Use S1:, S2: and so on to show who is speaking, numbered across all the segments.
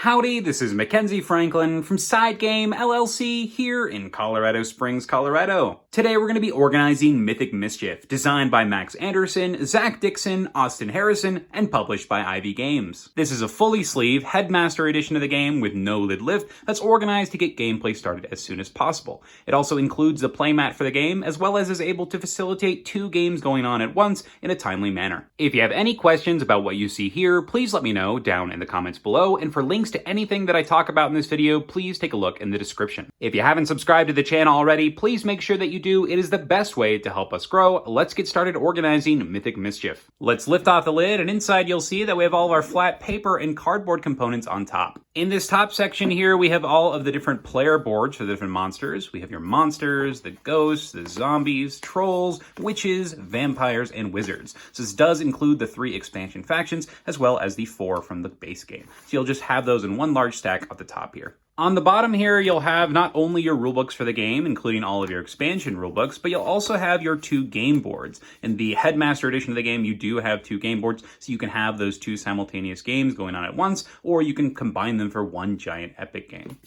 S1: Howdy, this is Mackenzie Franklin from SideGame LLC here in Colorado Springs, Colorado. Today we're going to be organizing Mythic Mischief, designed by Max Anderson, Zach Dixon, Austin Harrison, and published by Ivy Games. This is a fully sleeved Headmaster Edition of the game with no lid lift that's organized to get gameplay started as soon as possible. It also includes the playmat for the game, as well as is able to facilitate 2 games going on at once in a timely manner. If you have any questions about what you see here, please let me know down in the comments below, and for links to anything that I talk about in this video, please take a look in the description. If you haven't subscribed to the channel already, please make sure that you do. It is the best way to help us grow. Let's get started organizing Mythic Mischief. Let's lift off the lid, and inside you'll see that we have all of our flat paper and cardboard components on top. In this top section here, we have all of the different player boards for the different monsters. We have your monsters, the ghosts, the zombies, trolls, witches, vampires, and wizards. So this does include the 3 expansion factions, as well as the 4 from the base game. So you'll just have those in one large stack at the top here. On the bottom here, you'll have not only your rulebooks for the game, including all of your expansion rulebooks, but you'll also have your 2 game boards. In the Headmaster Edition of the game, you do have 2 game boards, so you can have those 2 simultaneous games going on at once, or you can combine them for one giant epic game.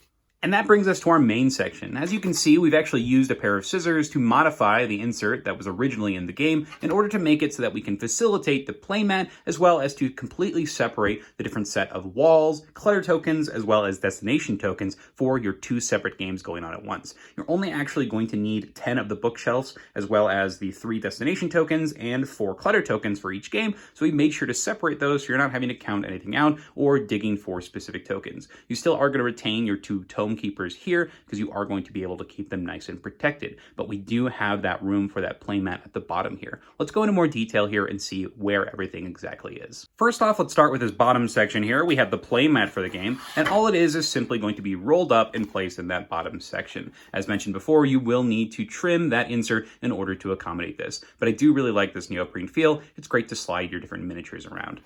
S1: And that brings us to our main section. As you can see, we've actually used a pair of scissors to modify the insert that was originally in the game in order to make it so that we can facilitate the playmat, as well as to completely separate the different set of walls, clutter tokens, as well as destination tokens for your 2 separate games going on at once. You're only actually going to need 10 of the bookshelves, as well as the 3 destination tokens and 4 clutter tokens for each game, so we made sure to separate those so you're not having to count anything out or digging for specific tokens. You still are going to retain your 2 Tomekeepers here, because you are going to be able to keep them nice and protected. But we do have that room for that playmat at the bottom here. Let's go into more detail here and see where everything exactly is. First off, let's start with this bottom section here. We have the playmat for the game, and all it is simply going to be rolled up and placed in that bottom section. As mentioned before, you will need to trim that insert in order to accommodate this. But I do really like this neoprene feel. It's great to slide your different miniatures around.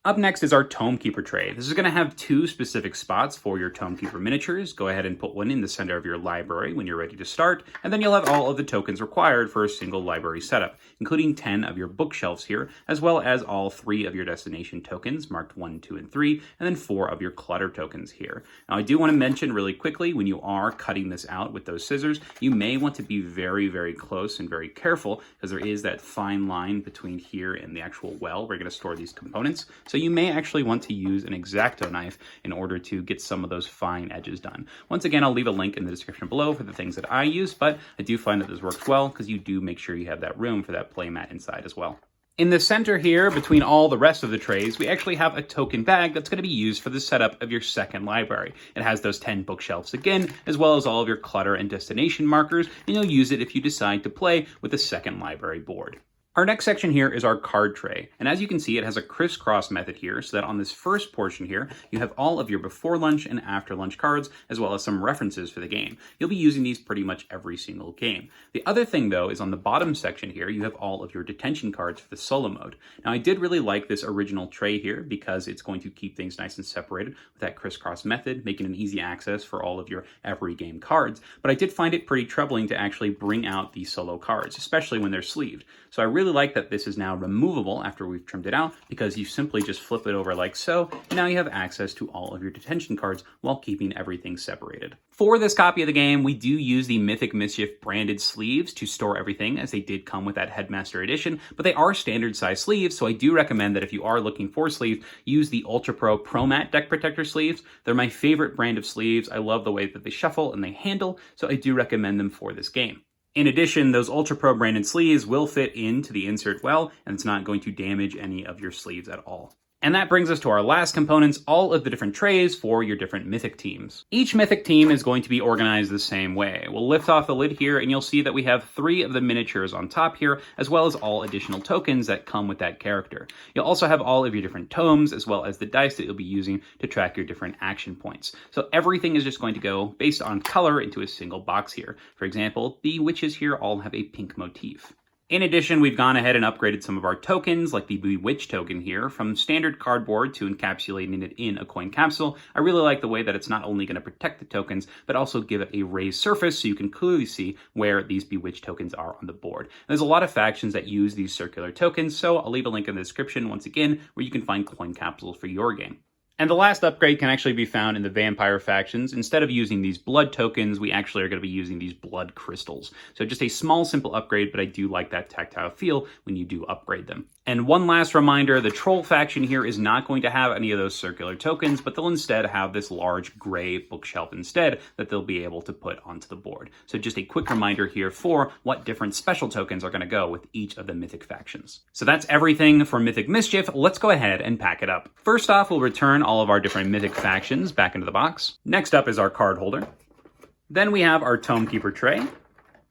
S1: Up next is our Tomekeeper tray. This is going to have 2 specific spots for your Tomekeeper miniatures. Go ahead and put one in the center of your library when you're ready to start, and then you'll have all of the tokens required for a single library setup, including 10 of your bookshelves here, as well as all 3 of your destination tokens, marked 1, 2, and 3, and then 4 of your clutter tokens here. Now, I do want to mention really quickly, when you are cutting this out with those scissors, you may want to be very, very close and very careful, because there is that fine line between here and the actual well where you're going to store these components. So you may actually want to use an X-Acto knife in order to get some of those fine edges done. Once again, I'll leave a link in the description below for the things that I use, but I do find that this works well because you do make sure you have that room for that playmat inside as well. In the center here, between all the rest of the trays, we actually have a token bag that's going to be used for the setup of your second library. It has those 10 bookshelves again, as well as all of your clutter and destination markers, and you'll use it if you decide to play with the second library board. Our next section here is our card tray, and as you can see, it has a crisscross method here, so that on this first portion here, you have all of your before lunch and after lunch cards, as well as some references for the game. You'll be using these pretty much every single game. The other thing, though, is on the bottom section here, you have all of your detention cards for the solo mode. Now, I did really like this original tray here, because it's going to keep things nice and separated with that crisscross method, making an easy access for all of your every game cards, but I did find it pretty troubling to actually bring out the solo cards, especially when they're sleeved. So I really like that this is now removable after we've trimmed it out, because you simply just flip it over like so, and now you have access to all of your detention cards while keeping everything separated. For this copy of the game, we do use the Mythic Mischief branded sleeves to store everything, as they did come with that Headmaster Edition, but they are standard size sleeves, so I do recommend that if you are looking for sleeves, use the Ultra Pro ProMat Deck Protector sleeves. They're my favorite brand of sleeves. I love the way that they shuffle and they handle, so I do recommend them for this game. In addition, those Ultra Pro branded sleeves will fit into the insert well, and it's not going to damage any of your sleeves at all. And that brings us to our last components, all of the different trays for your different Mythic teams. Each Mythic team is going to be organized the same way. We'll lift off the lid here, and you'll see that we have 3 of the miniatures on top here, as well as all additional tokens that come with that character. You'll also have all of your different tomes, as well as the dice that you'll be using to track your different action points. So everything is just going to go based on color into a single box here. For example, the witches here all have a pink motif. In addition, we've gone ahead and upgraded some of our tokens, like the Bewitch token here, from standard cardboard to encapsulating it in a coin capsule. I really like the way that it's not only going to protect the tokens, but also give it a raised surface so you can clearly see where these Bewitch tokens are on the board. There's a lot of factions that use these circular tokens, so I'll leave a link in the description once again where you can find coin capsules for your game. And the last upgrade can actually be found in the vampire factions. Instead of using these blood tokens, we actually are going to be using these blood crystals. So just a small, simple upgrade, but I do like that tactile feel when you do upgrade them. And one last reminder, the troll faction here is not going to have any of those circular tokens, but they'll instead have this large gray bookshelf instead that they'll be able to put onto the board. So just a quick reminder here for what different special tokens are going to go with each of the Mythic factions. So that's everything for Mythic Mischief. Let's go ahead and pack it up. First off, we'll return all of our different Mythic factions back into the box. Next up is our card holder. Then we have our Tomekeeper tray,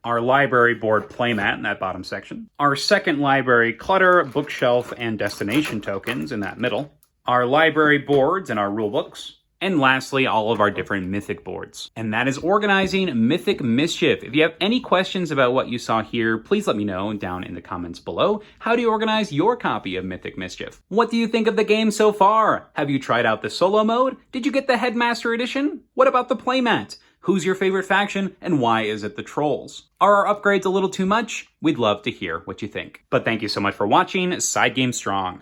S1: our library board playmat in that bottom section, our second library Clutter, Bookshelf, and Destination tokens in that middle, our library boards and our rulebooks, and lastly, all of our different Mythic boards. And that is organizing Mythic Mischief. If you have any questions about what you saw here, please let me know down in the comments below. How do you organize your copy of Mythic Mischief? What do you think of the game so far? Have you tried out the solo mode? Did you get the Headmaster Edition? What about the playmat? Who's your favorite faction, and why is it the trolls? Are our upgrades a little too much? We'd love to hear what you think. But thank you so much for watching SideGame Strong.